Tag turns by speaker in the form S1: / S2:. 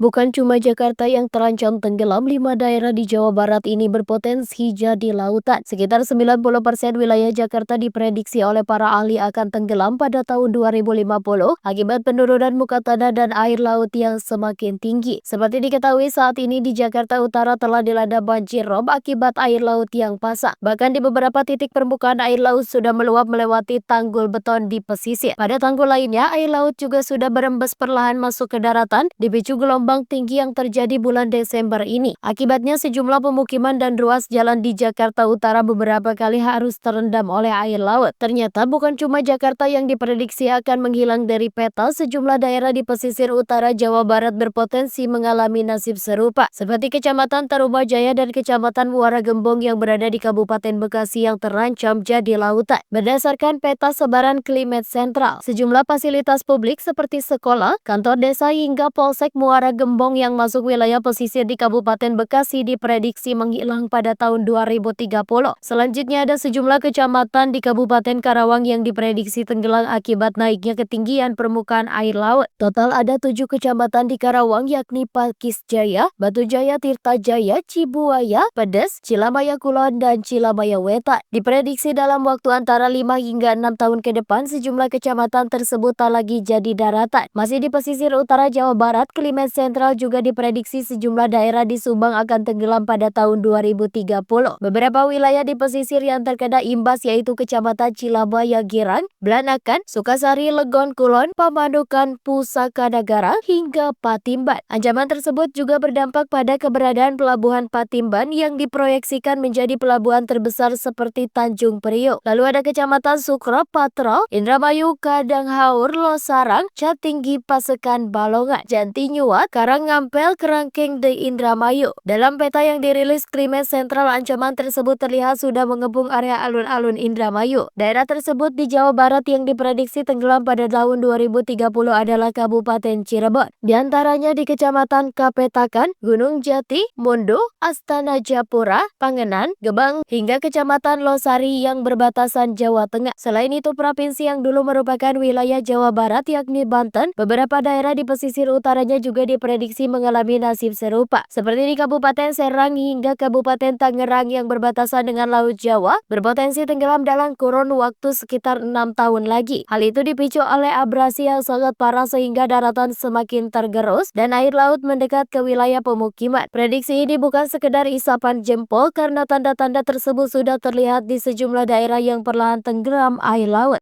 S1: Bukan cuma Jakarta yang terancam tenggelam, 5 daerah di Jawa Barat ini berpotensi jadi lautan. Sekitar 90% wilayah Jakarta diprediksi oleh para ahli akan tenggelam pada tahun 2050 akibat penurunan muka tanah dan air laut yang semakin tinggi. Seperti diketahui saat ini di Jakarta Utara telah dilanda banjir rob akibat air laut yang pasang. Bahkan di beberapa titik permukaan air laut sudah meluap melewati tanggul beton di pesisir. Pada tanggul lainnya, air laut juga sudah berembes perlahan masuk ke daratan dipicu gelombang tinggi yang terjadi bulan Desember ini. Akibatnya sejumlah pemukiman dan ruas jalan di Jakarta Utara beberapa kali harus terendam oleh air laut. Ternyata bukan cuma Jakarta yang diprediksi akan menghilang dari peta, sejumlah daerah di pesisir utara Jawa Barat berpotensi mengalami nasib serupa, seperti Kecamatan Tarumajaya dan Kecamatan Muara Gembong yang berada di Kabupaten Bekasi yang terancam jadi lautan. Berdasarkan peta sebaran Climate Central, sejumlah fasilitas publik seperti sekolah, kantor desa hingga Polsek Muara Gembong yang masuk wilayah pesisir di Kabupaten Bekasi diprediksi menghilang pada tahun 2030. Selanjutnya ada sejumlah kecamatan di Kabupaten Karawang yang diprediksi tenggelam akibat naiknya ketinggian permukaan air laut. Total ada 7 kecamatan di Karawang yakni Pakis Jaya, Batu Jaya, Tirta Jaya, Cibuaya, Pedes, Cilamaya Kulon, dan Cilamaya Wetan. Diprediksi dalam waktu antara 5 hingga 6 tahun ke depan sejumlah kecamatan tersebut tak lagi jadi daratan. Masih di pesisir utara Jawa Barat, Climate Central juga diprediksi sejumlah daerah di Subang akan tenggelam pada tahun 2030. Beberapa wilayah di pesisir yang terkena imbas yaitu Kecamatan Cilabaya Girang, Blanakan, Sukasari, Legon Kulon, Pamanukan, Pusaka Negara, hingga Patimban. Ancaman tersebut juga berdampak pada keberadaan pelabuhan Patimban yang diproyeksikan menjadi pelabuhan terbesar seperti Tanjung Priok. Lalu ada Kecamatan Sukro, Patrol, Indramayu, Kadanghaur, Losarang, Catinggi, Pasekan, Balongan, Jantinyuat, Karangampel, Kerangkeng, de Indramayu. Dalam peta yang dirilis Climate Central, ancaman tersebut terlihat sudah mengepung area alun-alun Indramayu. Daerah tersebut di Jawa Barat yang diprediksi tenggelam pada tahun 2030 adalah Kabupaten Cirebon. Di antaranya di Kecamatan Kapetakan, Gunung Jati, Mundo, Astana Japura, Pangenan, Gebang, hingga Kecamatan Losari yang berbatasan Jawa Tengah. Selain itu, provinsi yang dulu merupakan wilayah Jawa Barat yakni Banten, beberapa daerah di pesisir utaranya juga diprediksi mengalami nasib serupa, seperti di Kabupaten Serang hingga Kabupaten Tangerang yang berbatasan dengan Laut Jawa, berpotensi tenggelam dalam kurun waktu sekitar 6 tahun lagi. Hal itu dipicu oleh abrasi yang sangat parah sehingga daratan semakin tergerus dan air laut mendekat ke wilayah pemukiman. Prediksi ini bukan sekedar isapan jempol karena tanda-tanda tersebut sudah terlihat di sejumlah daerah yang perlahan tenggelam air laut.